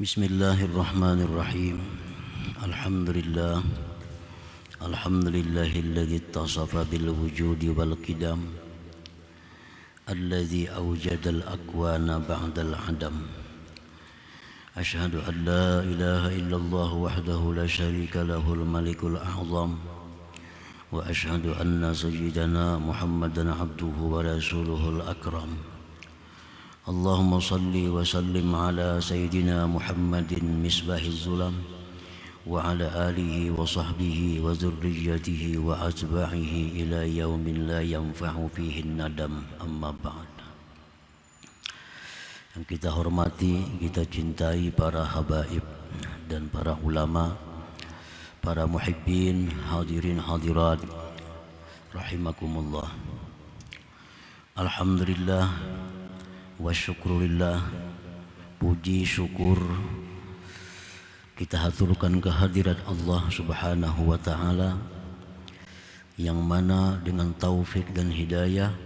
Bismillahirrahmanirrahim. Alhamdulillah. Alhamdulillahilladzi ittasafa bil wujudi wal qidam alladzi awjadal akwana ba'dal adam. Ashhadu an la ilaha illallah wahdahu la syarika lahul malikul a'zam wa ashhadu anna sayyidana Muhammadan abduhu wa rasuluhul akram. Allahumma salli wa sallim ala sayyidina Muhammadin misbahiz zulam wa ala alihi wa sahbihi wa dzurriyyatihi wa atba'ihi ila yaumin la yanfa'u fihi nadam, amma ba'd. Yang kita hormati, kita cintai para habaib dan para ulama, para muhibbin, hadirin hadirat rahimakumullah. Alhamdulillah wa syukurillah, puji syukur kita haturkan kehadirat Allah subhanahu wa ta'ala, yang mana dengan taufik dan hidayah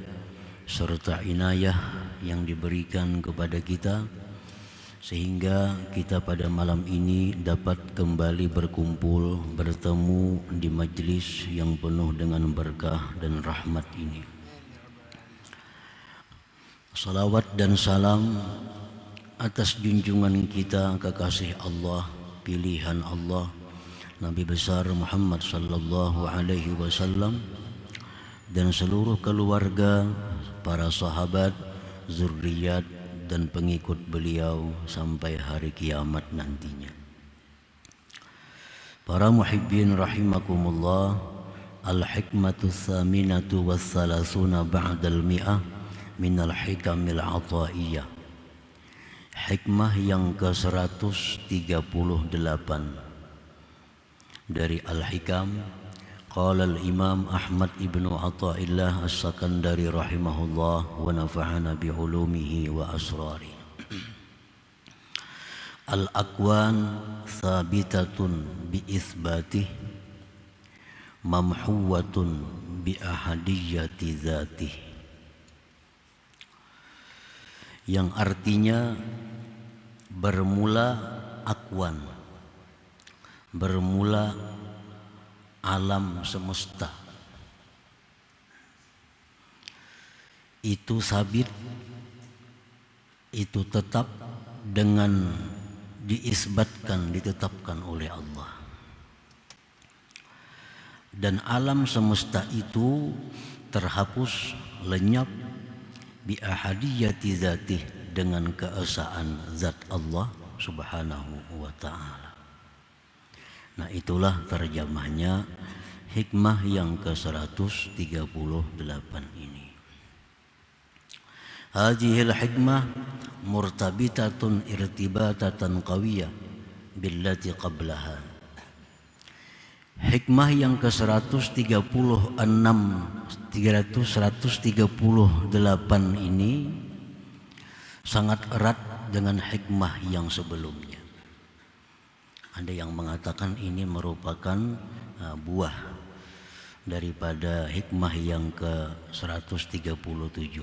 serta inayah yang diberikan kepada kita, sehingga kita pada malam ini dapat kembali berkumpul bertemu di majlis yang penuh dengan berkah dan rahmat ini. Salawat dan salam atas junjungan kita, kekasih Allah, pilihan Allah, Nabi besar Muhammad sallallahu alaihi wasallam, dan seluruh keluarga, para sahabat, zurriyat dan pengikut beliau sampai hari kiamat nantinya. Para muhibbin rahimakumullah, al-hikmatu tsaminatu wassalasuna ba'dal mi'ah minal hikamil ataiyah. Hikmah yang ke-138 dari Al-Hikam. Qala al-Imam Ahmad ibnu Athaillah as-Sakandari rahimahullah wa nafa'ana bi'ulumihi wa asrari. Al-aqwan thabitatun bi-itsbatih mamhuwatun bi-ahadiyyati dzatih, yang artinya bermula akwan, bermula alam semesta, itu sabit, itu tetap dengan diisbatkan, ditetapkan oleh Allah. Dan alam semesta itu terhapus, lenyap bi ahadiyati dzatih, dengan keesaan zat Allah subhanahu wa ta'ala. Nah, itulah terjemahnya hikmah yang ke-138 ini. Hadhil hikmah murtabitatun irtibatatan qawiyah billati qablaha. Hikmah yang ke-138 ini sangat erat dengan hikmah yang sebelumnya. Ada yang mengatakan ini merupakan buah daripada hikmah yang ke-137.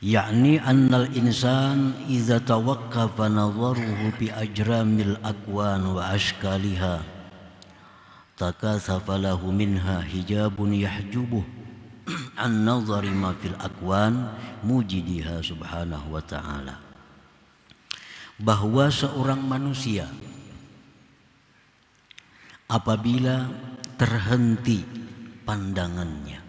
Yakni annal insan idza tawaqqafa nadharuhu bi ajramil akwan wa ashkaliha takathafa lahu minha hijabun yahjubuh an nadhari ma fil akwan mujidiha subhanahu wa ta'ala. Bahwa seorang manusia apabila terhenti pandangannya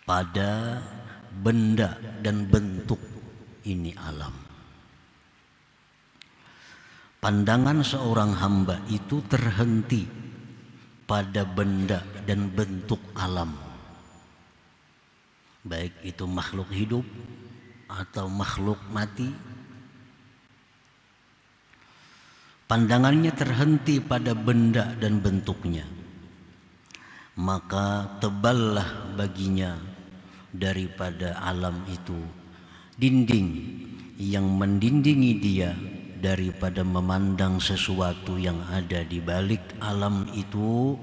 pada benda dan bentuk ini alam, pandangan seorang hamba itu terhenti pada benda dan bentuk alam, baik itu makhluk hidup atau makhluk mati. Pandangannya terhenti pada benda dan bentuknya, maka teballah baginya daripada alam itu dinding yang mendindingi dia daripada memandang sesuatu yang ada di balik alam itu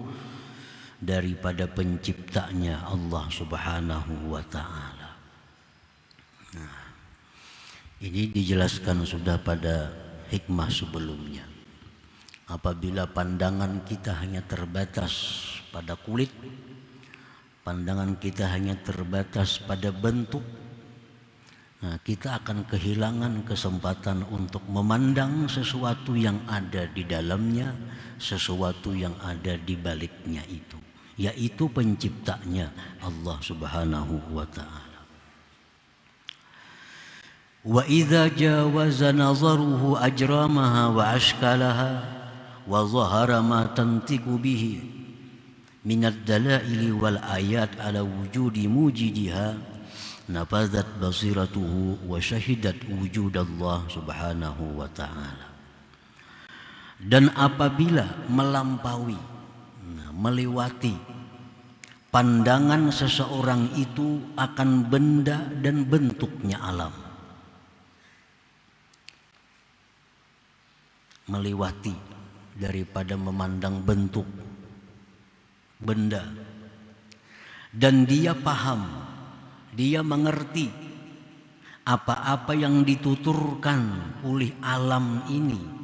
daripada penciptanya Allah subhanahu wa ta'ala. Ini dijelaskan sudah pada hikmah sebelumnya. Apabila pandangan kita hanya terbatas pada kulit, pandangan kita hanya terbatas pada bentuk, nah, kita akan kehilangan kesempatan untuk memandang sesuatu yang ada di dalamnya, sesuatu yang ada di baliknya itu, yaitu penciptanya Allah Subhanahu wa ta'ala. Wa idza jawaza nazaruhu ajramaha wa ashkalaha wa zahara ma tantiqu bihi min ad-dalail wal ayat ala wujudi mujidiha nafadat basiratuhu wa syahidat wujud Allah Subhanahu wa ta'ala. Dan apabila melampaui, melewati pandangan seseorang itu akan benda dan bentuknya alam, melewati daripada memandang bentuk benda, dan dia paham, dia mengerti apa-apa yang dituturkan oleh alam ini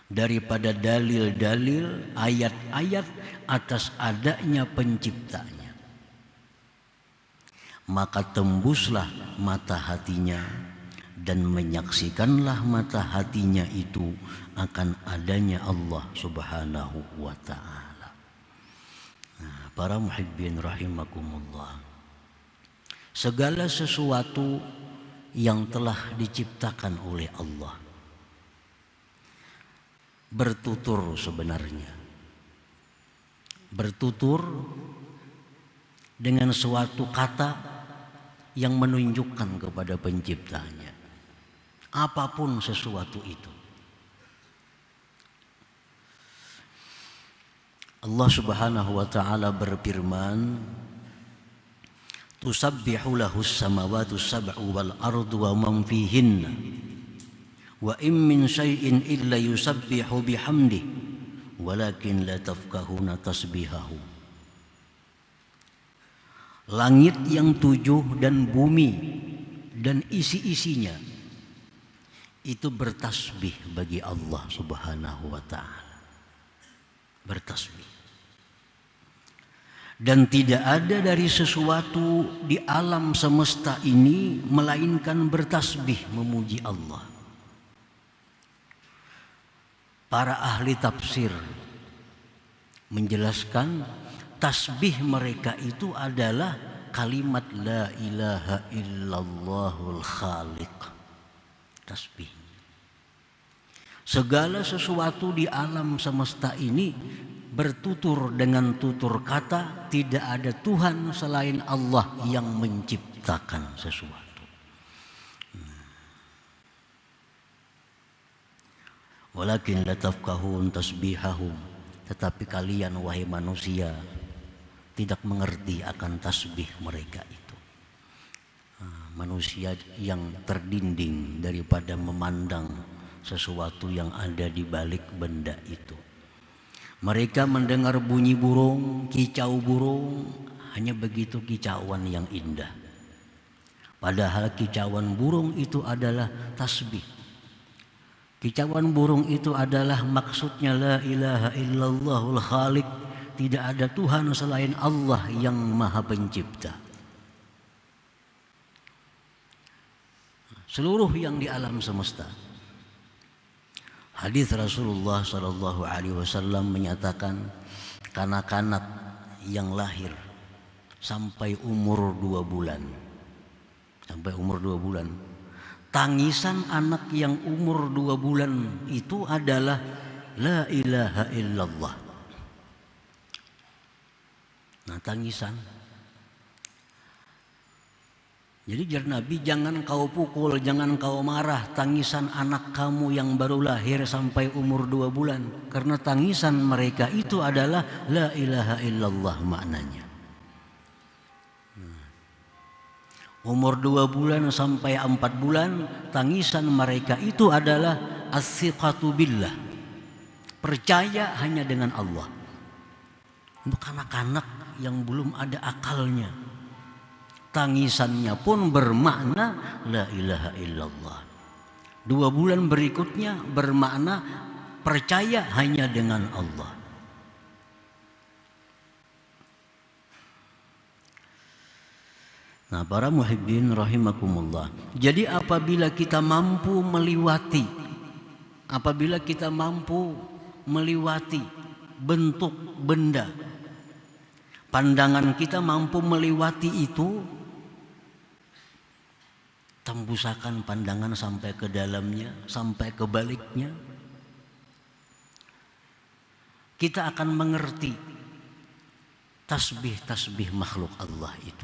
daripada dalil-dalil, ayat-ayat atas adanya penciptanya, maka tembuslah mata hatinya dan menyaksikanlah mata hatinya itu akan adanya Allah Subhanahu wa ta'ala. Nah, para muhibbin rahimakumullah, segala sesuatu yang telah diciptakan oleh Allah bertutur sebenarnya, bertutur dengan suatu kata yang menunjukkan kepada penciptanya. Apapun sesuatu itu, Allah Subhanahu wa ta'ala berfirman, tusabbihu lahus samawati sab'u wal ardu wa man fihinna wa in min syai'in illa yusabbihu bihamdihi walakin la tafqahuna tasbihahu. Langit yang 7 dan bumi dan isi-isinya itu bertasbih bagi Allah Subhanahu wa ta'ala, bertasbih. Dan tidak ada dari sesuatu di alam semesta ini melainkan bertasbih memuji Allah. Para ahli tafsir menjelaskan tasbih mereka itu adalah kalimat la ilaha illallahul khaliq. Tasbih. Segala sesuatu di alam semesta ini bertutur dengan tutur kata tidak ada Tuhan selain Allah yang menciptakan sesuatu. Walakin la tafqahun tasbihahum, tetapi kalian wahai manusia tidak mengerti akan tasbih mereka itu. Manusia yang terdinding daripada memandang sesuatu yang ada di balik benda itu. Mereka mendengar bunyi burung, kicau burung, hanya begitu kicauan yang indah. Padahal kicauan burung itu adalah tasbih. Kicauan burung itu adalah maksudnya la ilaha illallahul khaliq, tidak ada Tuhan selain Allah yang Maha Pencipta. Seluruh yang di alam semesta. Hadis Rasulullah sallallahu alaihi wasallam menyatakan, kanak-kanak yang lahir sampai umur 2 bulan, tangisan anak yang umur 2 bulan itu adalah la ilaha illallah. Nah, tangisan. Jadi jar Nabi, jangan kau pukul, jangan kau marah tangisan anak kamu yang baru lahir sampai umur 2 bulan. Karena tangisan mereka itu adalah la ilaha illallah maknanya. Umur 2 bulan sampai 4 bulan, tangisan mereka itu adalah as-siqatu billah, percaya hanya dengan Allah. Untuk anak-anak yang belum ada akalnya, tangisannya pun bermakna la ilaha illallah. 2 bulan berikutnya bermakna percaya hanya dengan Allah. Nah, para muhibbin rahimakumullah. Jadi apabila kita mampu melewati bentuk benda, pandangan kita mampu melewati itu, tembusakan pandangan sampai ke dalamnya, sampai ke baliknya, kita akan mengerti tasbih-tasbih makhluk Allah itu.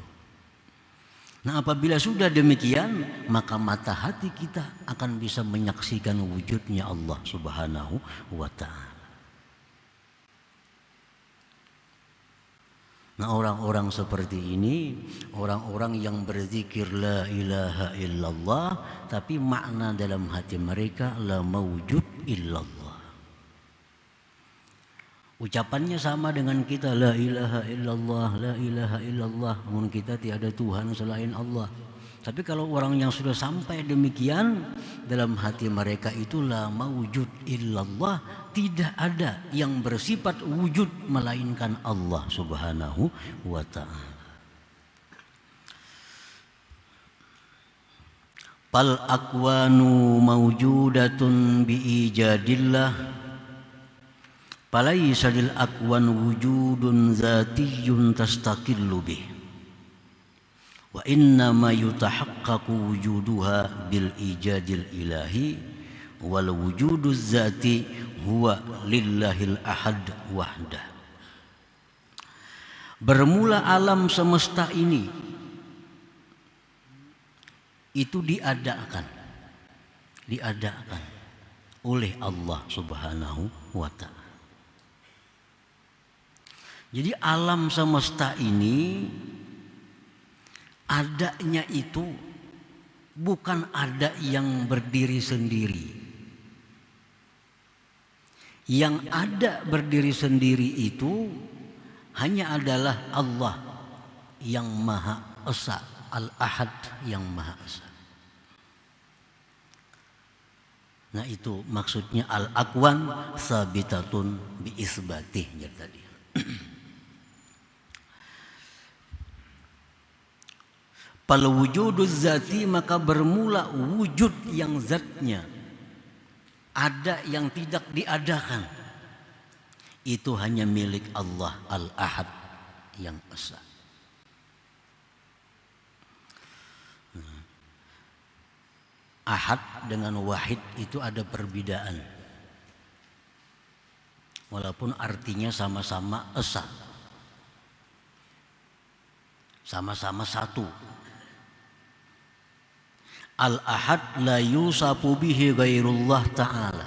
Nah, apabila sudah demikian, maka mata hati kita akan bisa menyaksikan wujudnya Allah Subhanahu wa ta'ala. Nah, orang-orang seperti ini, orang-orang yang berzikir la ilaha illallah, tapi makna dalam hati mereka la mawjud illallah. Ucapannya sama dengan kita, la ilaha illallah, la ilaha illallah, namun kita tiada Tuhan selain Allah. Tapi kalau orang yang sudah sampai demikian, dalam hati mereka itu la mawjud illallah, tidak ada yang bersifat wujud melainkan Allah Subhanahu wa ta'ala. Pal akwanu mawjudatun biijadillah, Falaysa lil akwan wujudun zatiyyun tastaqillu bih, wa innama yutahaqqaqu wujuduha bil ijadil ilahi, wal wujuduz zati huwa lillahil ahad wahdah. Bermula alam semesta ini itu diadakan oleh Allah Subhanahu wa ta'ala. Jadi alam semesta ini adanya itu bukan ada yang berdiri sendiri. Yang ada berdiri sendiri itu hanya adalah Allah yang Maha Esa, Al-Ahad yang Maha Esa. Nah, itu maksudnya al-akwan sabitatun bi isbatihnya tadi. Pal wujuduz zati, maka bermula wujud yang zatnya ada yang tidak diadakan, itu hanya milik Allah Al-Ahad yang Esa. Ahad dengan wahid itu ada perbedaan, walaupun artinya sama-sama Esa, sama-sama satu. Al-Ahad la yusafu bihi ghairullah ta'ala.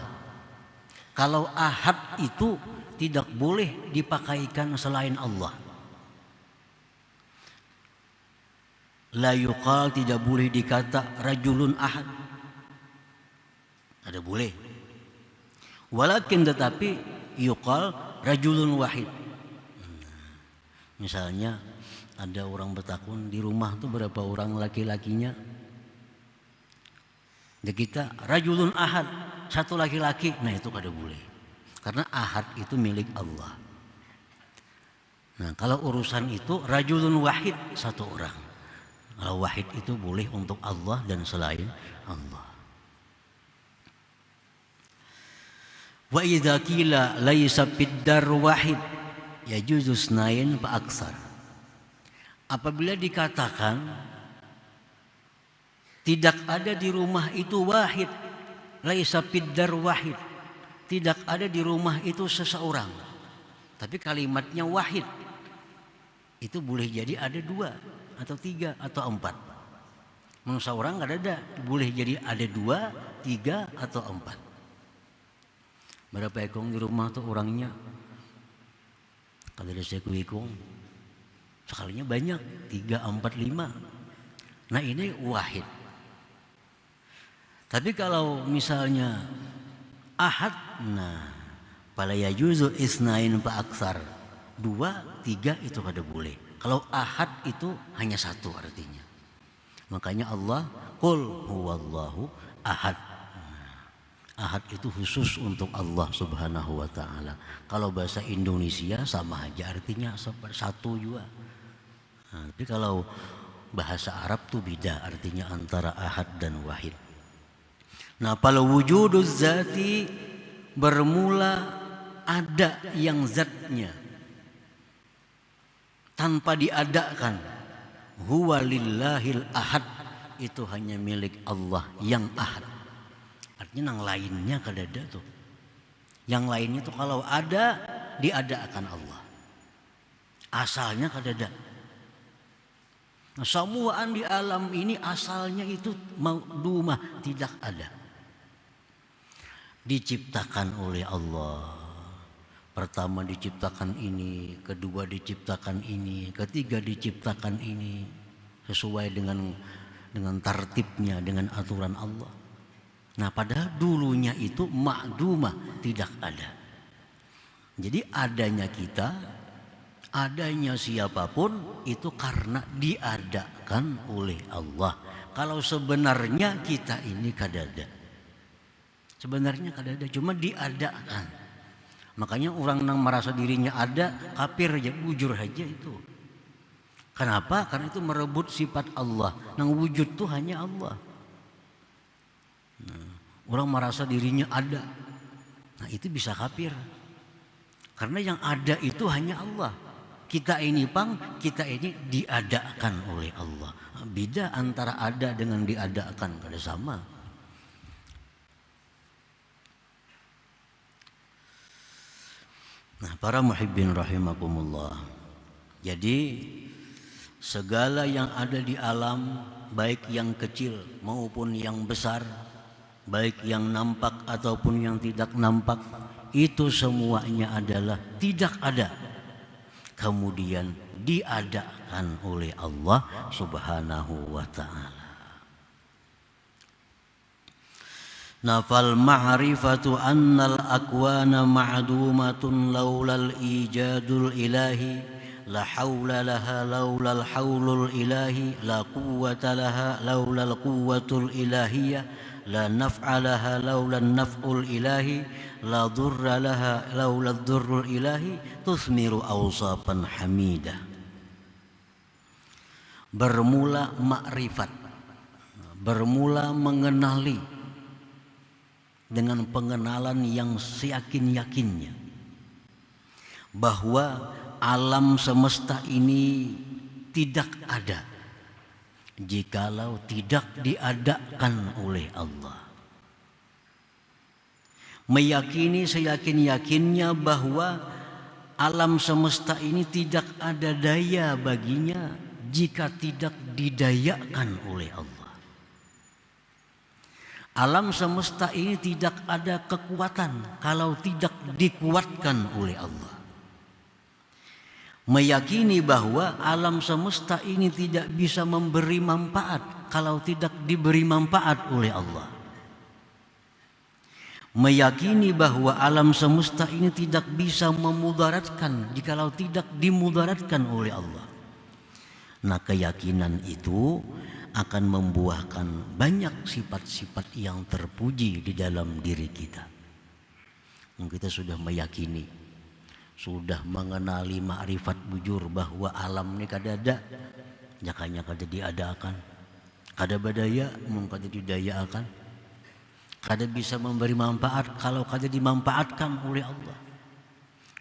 Kalau ahad itu tidak boleh dipakaikan selain Allah. La yuqal, tidak boleh dikata rajulun ahad. Ada boleh. Walakin tetapi yuqal rajulun wahid. Misalnya ada orang bertakun di rumah tuh berapa orang laki-lakinya? Ya kita rajulun ahad, satu laki-laki, nah itu kada boleh. Karena ahad itu milik Allah. Nah, kalau urusan itu rajulun wahid, satu orang. Kalau wahid itu boleh untuk Allah dan selain Allah. Wa idza qila laisa fiddar wahid yajuzu snain fa aksar. Apabila dikatakan tidak ada di rumah itu wahid, laisa fiddar wahid, tidak ada di rumah itu seseorang, tapi kalimatnya wahid, itu boleh jadi ada 2 atau 3 atau 4. Menurut seorang ada, boleh jadi ada 2, 3 atau 4. Berapa ekong di rumah tuh orangnya? Kalau ada sekong, sekalinya banyak, 3, 4, 5. Nah, ini wahid. Tapi kalau misalnya ahad, nah fala yajuzu isnain fa aksar, 2, 3 itu kada boleh. Kalau ahad itu hanya satu artinya. Makanya Allah qul huwallahu ahad. Ahad itu khusus untuk Allah Subhanahu wa taala. Kalau bahasa Indonesia sama aja artinya satu juga. Nah, tapi kalau bahasa Arab tuh beda artinya antara ahad dan wahid. Nah, kalau wujuduz zati bermula ada yang zatnya tanpa diadakan. Huwa lillahil ahad, itu hanya milik Allah yang ahad. Artinya yang lainnya kada ada tuh. Yang lainnya tuh kalau ada diadakan Allah. Asalnya kada ada. Nah, semuaan di alam ini asalnya itu maudumah, tidak ada. Diciptakan oleh Allah. Pertama diciptakan ini, kedua diciptakan ini, ketiga diciptakan ini, sesuai dengan tertibnya, dengan aturan Allah. Nah, padahal dulunya itu ma'dumah, tidak ada. Jadi adanya kita, adanya siapapun itu karena diadakan oleh Allah. Kalau sebenarnya kita ini kada ada. Sebenarnya kada ada, cuma diadakan. Makanya orang yang merasa dirinya ada, kafir aja, bujur aja itu. Kenapa? Karena itu merebut sifat Allah. Yang wujud itu hanya Allah. Nah, orang merasa dirinya ada. Nah, itu bisa kafir. Karena yang ada itu hanya Allah. Kita ini kita ini diadakan oleh Allah. Beda antara ada dengan diadakan, kada sama. Nah, para muhibbin rahimakumullah. Jadi segala yang ada di alam, baik yang kecil maupun yang besar, baik yang nampak ataupun yang tidak nampak, itu semuanya adalah tidak ada, kemudian diadakan oleh Allah Subhanahu wa ta'ala. Nafal ma'rifatu annal akwana ma'dumatun laulal ijadul ilahi, la hawla laha laulal hawlul ilahi, la quwwata laha laulal quwwatul ilahiyah, la naf'a laha laulal naf'ul ilahi, la dhurra laha laulal dhurrul ilahi, tusmiru awsafan hamidah. Bermula makrifat, bermula mengenali dengan pengenalan yang seyakin-yakinnya bahwa alam semesta ini tidak ada jikalau tidak diadakan oleh Allah. Meyakini seyakin-yakinnya bahwa alam semesta ini tidak ada daya baginya jika tidak didayakan oleh Allah. Alam semesta ini tidak ada kekuatan kalau tidak dikuatkan oleh Allah. Meyakini bahwa alam semesta ini tidak bisa memberi manfaat kalau tidak diberi manfaat oleh Allah. Meyakini bahwa alam semesta ini tidak bisa memudaratkan jikalau tidak dimudaratkan oleh Allah. Nah, keyakinan itu akan membuahkan banyak sifat-sifat yang terpuji di dalam diri kita. Kita sudah meyakini, sudah mengenali makrifat bujur bahwa alam ini kada ada, jakanya kada diadakan, kada badaya mung kada didayakan, kada bisa memberi manfaat kalau kada dimanfaatkan oleh Allah.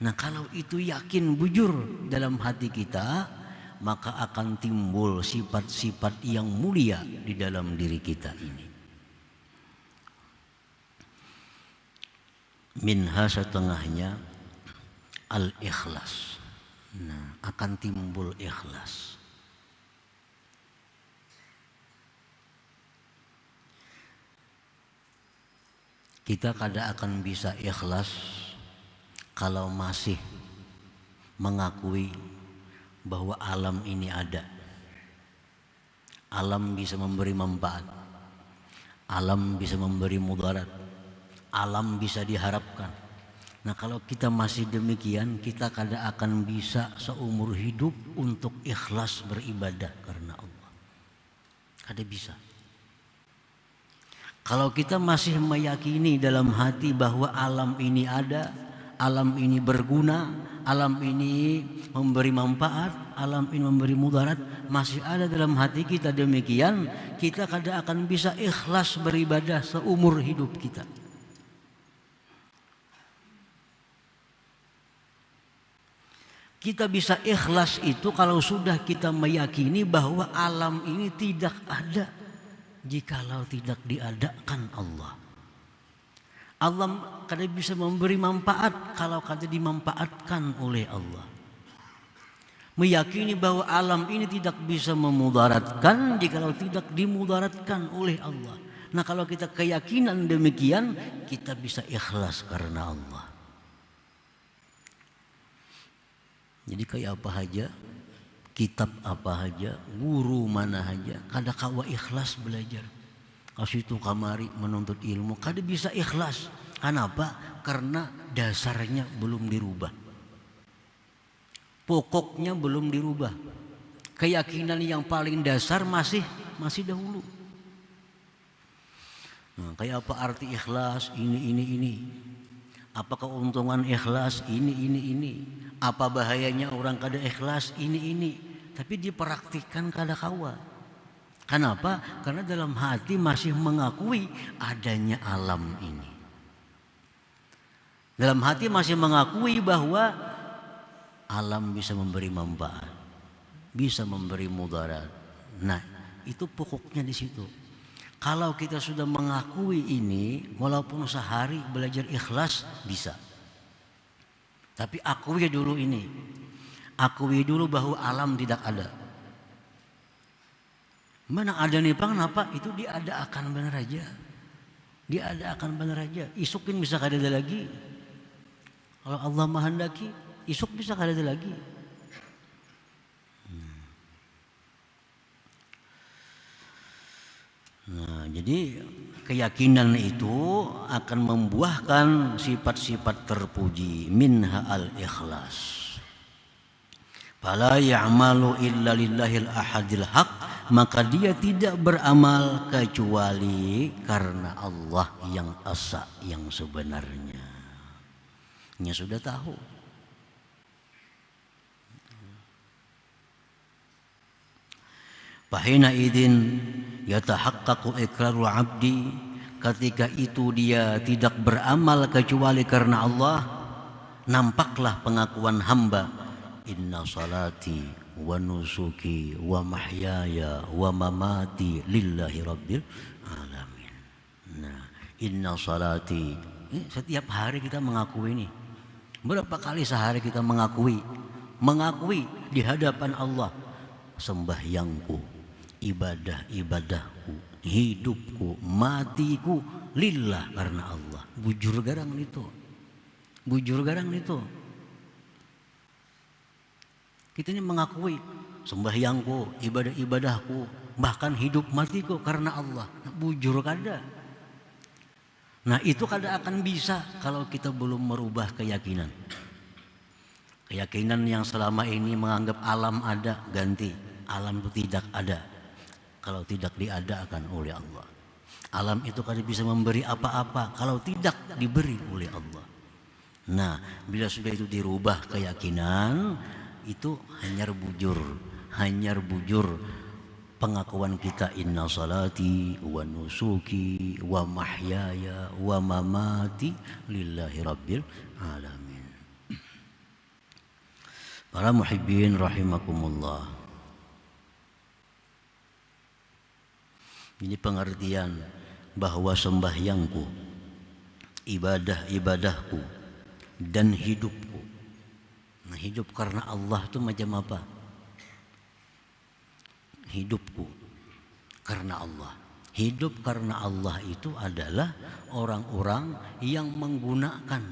Nah, kalau itu yakin bujur dalam hati kita, maka akan timbul sifat-sifat yang mulia di dalam diri kita ini. Minha setengahnya al-ikhlas. Nah, akan timbul ikhlas. Kita kada akan bisa ikhlas kalau masih mengakui bahwa alam ini ada. Alam bisa memberi manfaat, alam bisa memberi mudarat, alam bisa diharapkan, Nah kalau kita masih demikian, kita kada akan bisa seumur hidup untuk ikhlas beribadah karena Allah. Kada bisa. Kalau kita masih meyakini dalam hati bahwa alam ini ada, alam ini berguna, alam ini memberi manfaat, alam ini memberi mudarat, masih ada dalam hati kita demikian, kita kada akan bisa ikhlas beribadah seumur hidup kita. Kita bisa ikhlas itu kalau sudah kita meyakini bahwa alam ini tidak ada jikalau tidak diadakan Allah. Allah kada bisa memberi manfaat kalau kada dimanfaatkan oleh Allah. Meyakini bahwa alam ini tidak bisa memudaratkan jikalau tidak dimudaratkan oleh Allah. Nah kalau kita keyakinan demikian, kita bisa ikhlas karena Allah. Jadi kayak apa aja, kitab apa aja, guru mana aja, kada kawa ikhlas belajar. Kasih itu kamari menuntut ilmu, kada bisa ikhlas. Kenapa? Karena dasarnya belum dirubah. Pokoknya belum dirubah. Keyakinan yang paling dasar masih dahulu. Nah, kayak apa arti ikhlas? Ini. Apa keuntungan ikhlas? Ini. Apa bahayanya orang kada ikhlas? Ini. Tapi dipraktikkan kada kawa. Kenapa? Karena dalam hati masih mengakui adanya alam ini. Dalam hati masih mengakui bahwa alam bisa memberi manfaat, bisa memberi mudarat. Nah, itu pokoknya di situ. Kalau kita sudah mengakui ini, walaupun sehari belajar ikhlas bisa. Tapi akui dulu ini. Akui dulu bahwa alam tidak ada. Mana ada nih Bang, kenapa? Itu diadakan benar aja. Diadakan benar aja. Isukin bisa kada ada lagi. Kalau Allah menghendaki, isuk bisa kada ada lagi. Nah, jadi keyakinan itu akan membuahkan sifat-sifat terpuji, minha al-ikhlas. Fala ya'malu illa lillahil ahadil haq, maka dia tidak beramal kecuali karena Allah yang asa, yang sebenarnya. Nya sudah tahu. Fahina idin yatahaqqaqu iqrarul abdi, ketika itu dia tidak beramal kecuali karena Allah, nampaklah pengakuan hamba, inna salati wa nusuki wa mahyaya wa mamati lillahi rabbil alamin. Nah, inna salati, setiap hari kita mengakui ini. Berapa kali sehari kita mengakui di hadapan Allah, sembahyangku, ibadahku, hidupku, matiku lillah, karena Allah. Bujur garang itu. Kita ini mengakui sembahyangku, ibadahku, bahkan hidup matiku karena Allah. Bujur kada. Nah itu kada akan bisa kalau kita belum merubah keyakinan. Keyakinan yang selama ini menganggap alam ada, ganti. Alam itu tidak ada kalau tidak diadakan oleh Allah. Alam itu kada bisa memberi apa-apa kalau tidak diberi oleh Allah. Nah bila sudah itu dirubah keyakinan, itu hanyar bujur pengakuan kita, inna salati wa nusuki wa mahyaya wa mamati lillahi rabbil alamin. Para muhibbin rahimakumullah. Ini pengertian bahwa sembahyangku, ibadahku dan hidupku. Nah, hidup karena Allah itu macam apa? Hidupku karena Allah. Hidup karena Allah itu adalah orang-orang yang menggunakan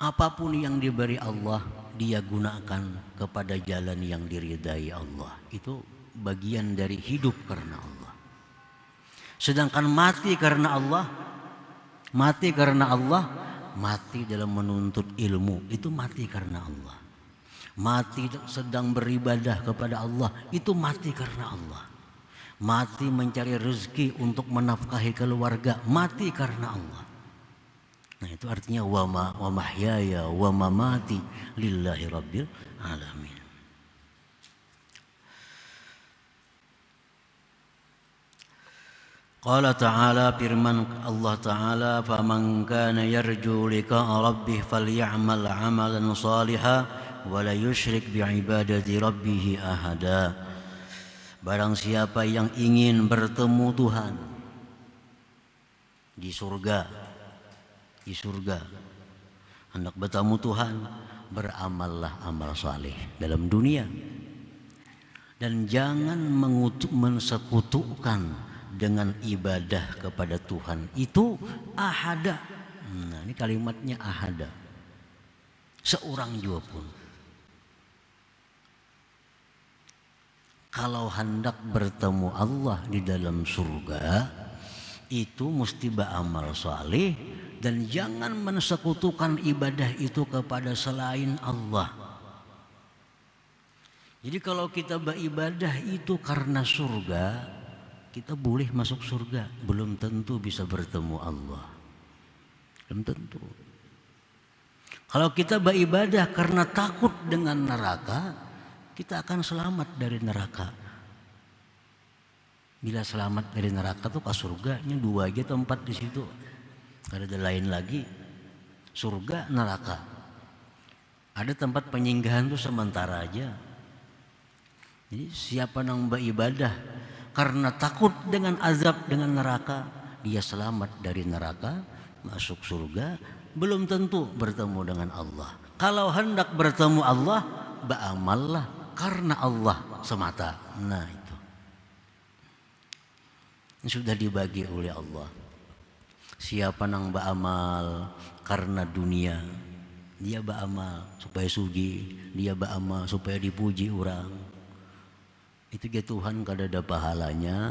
apapun yang diberi Allah, dia gunakan kepada jalan yang diridai Allah. Itu bagian dari hidup karena Allah. Sedangkan mati karena Allah Mati dalam menuntut ilmu, itu mati karena Allah. Mati sedang beribadah kepada Allah, itu mati karena Allah. Mati mencari rezeki untuk menafkahi keluarga, mati karena Allah. Nah itu artinya wa mahyaya wa mamati lillahi rabbil alamin. Qala ta'ala, firman Allah Ta'ala, faman kana yarju liqa'a rabbih falyamal 'amalan shalihan wa la yusyrik bi'ibadati rabbih ahada. Barang siapa yang ingin bertemu Tuhan di surga, hendak bertemu Tuhan, beramallah amal saleh dalam dunia dan jangan mensekutukan dengan ibadah kepada Tuhan itu ahada. Nah, ini kalimatnya ahada. Seorang juga pun. Kalau hendak bertemu Allah di dalam surga, itu mesti beramal saleh dan jangan mensekutukan ibadah itu kepada selain Allah. Jadi kalau kita beribadah itu karena surga, kita boleh masuk surga, belum tentu bisa bertemu Allah. Belum tentu. Kalau kita beribadah karena takut dengan neraka, kita akan selamat dari neraka. Bila selamat dari neraka tuh ke surganya dua aja tempat di situ. Tidak ada lain lagi. Surga, neraka. Ada tempat penyinggahan tuh sementara aja. Jadi siapa yang beribadah karena takut dengan azab dengan neraka, dia selamat dari neraka, masuk surga, belum tentu bertemu dengan Allah. Kalau hendak bertemu Allah, beramallah karena Allah semata. Nah itu. Ini sudah dibagi oleh Allah. Siapa yang beramal karena dunia, dia beramal supaya sugi, dia beramal supaya dipuji orang. Itu dia Tuhan kada ada pahalanya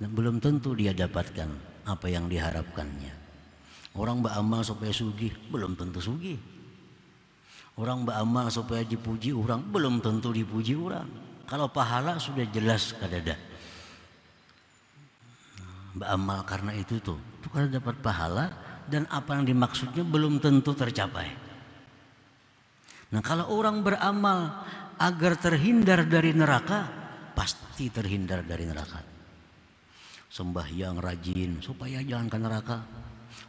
dan belum tentu dia dapatkan apa yang diharapkannya. Orang beramal supaya sugih, belum tentu sugih. Orang beramal supaya dipuji orang, belum tentu dipuji orang. Kalau pahala sudah jelas kada ada. Beramal karena itu kada dapat pahala dan apa yang dimaksudnya belum tentu tercapai. Nah kalau orang beramal agar terhindar dari neraka, pasti terhindar dari neraka. Sembahyang rajin supaya jangan ke neraka.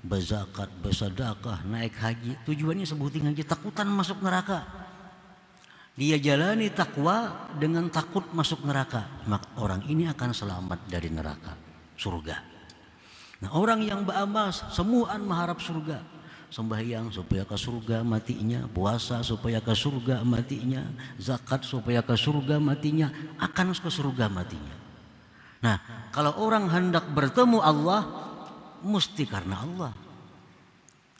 Berzakat, bersedekah, naik haji, tujuannya sebutin aja takutan masuk neraka. Dia jalani takwa dengan takut masuk neraka, maka orang ini akan selamat dari neraka, surga. Nah orang yang beramal semuaan mengharap surga. Sembahyang supaya ke surga matinya, puasa supaya ke surga matinya, zakat supaya ke surga matinya, akan ke surga matinya. Nah, kalau orang hendak bertemu Allah, mesti karena Allah.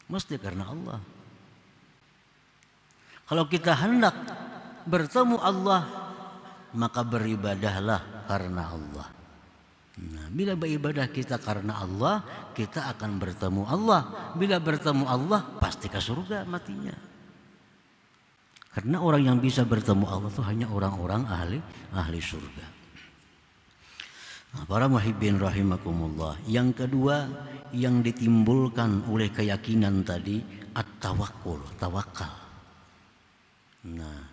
Mesti karena Allah. Kalau kita hendak bertemu Allah, maka beribadahlah karena Allah. Nah, bila beribadah kita karena Allah, kita akan bertemu Allah. Bila bertemu Allah, pasti ke surga matinya. Karena orang yang bisa bertemu Allah itu hanya orang-orang ahli surga. Nah, para muhibbin rahimakumullah. Yang kedua yang ditimbulkan oleh keyakinan tadi, at-tawakkul, tawakal. Nah,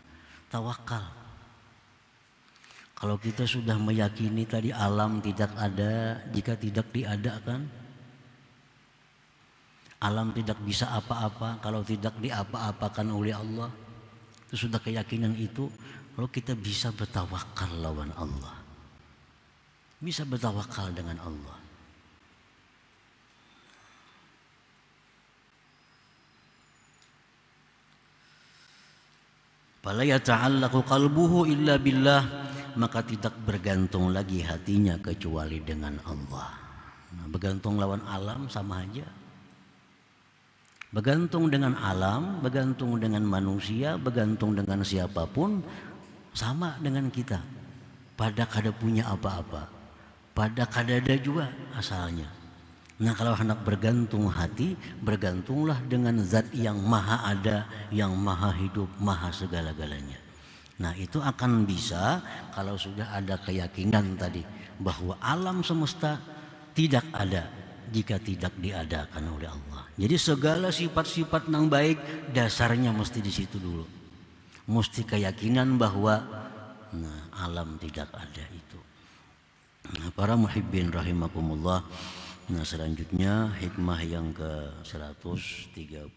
tawakal. Kalau kita sudah meyakini tadi alam tidak ada jika tidak diadakan, alam tidak bisa apa-apa kalau tidak diapa-apakan oleh Allah, itu sudah keyakinan itu, lalu kita bisa bertawakal lawan Allah, bisa bertawakal dengan Allah. Fala yata'allaqu qalbuhu illa billah, maka tidak bergantung lagi hatinya kecuali dengan Allah. Nah, bergantung lawan alam sama aja. Bergantung dengan alam, bergantung dengan manusia, bergantung dengan siapapun, sama dengan kita. Pada kada punya apa-apa, pada kada ada juga asalnya. Nah kalau hendak bergantung hati, bergantunglah dengan zat yang maha ada, yang maha hidup, maha segala-galanya. Nah itu akan bisa kalau sudah ada keyakinan tadi bahwa alam semesta tidak ada jika tidak diadakan oleh Allah. Jadi segala sifat-sifat yang baik dasarnya mesti di situ dulu. Mesti keyakinan bahwa alam tidak ada itu. Nah, para muhibbin rahimakumullah. Nah selanjutnya hikmah yang ke-139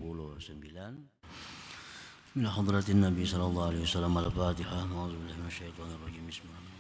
min hadratin Nabi sallallahu alaihi wasallam al-Fatihah. A'udzubillahi minasyaitonir rajim. Bismillahirrahmanirrahim.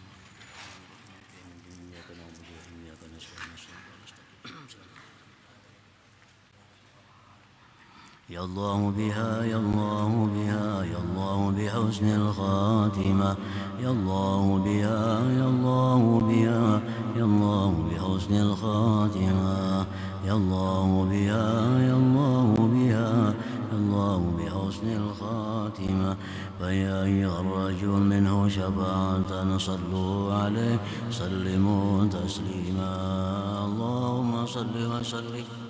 يا الله بها يا الله بها يا الله بحسن الخاتمة يا الله بها يا الله بها يا الله بحسن الخاتمة يا الله بها يا الله بها يا الله بحسن الخاتمة فيا أيها الرجل منه شفاعة صلوا عليه سلموا تسليما اللهم صل وسلم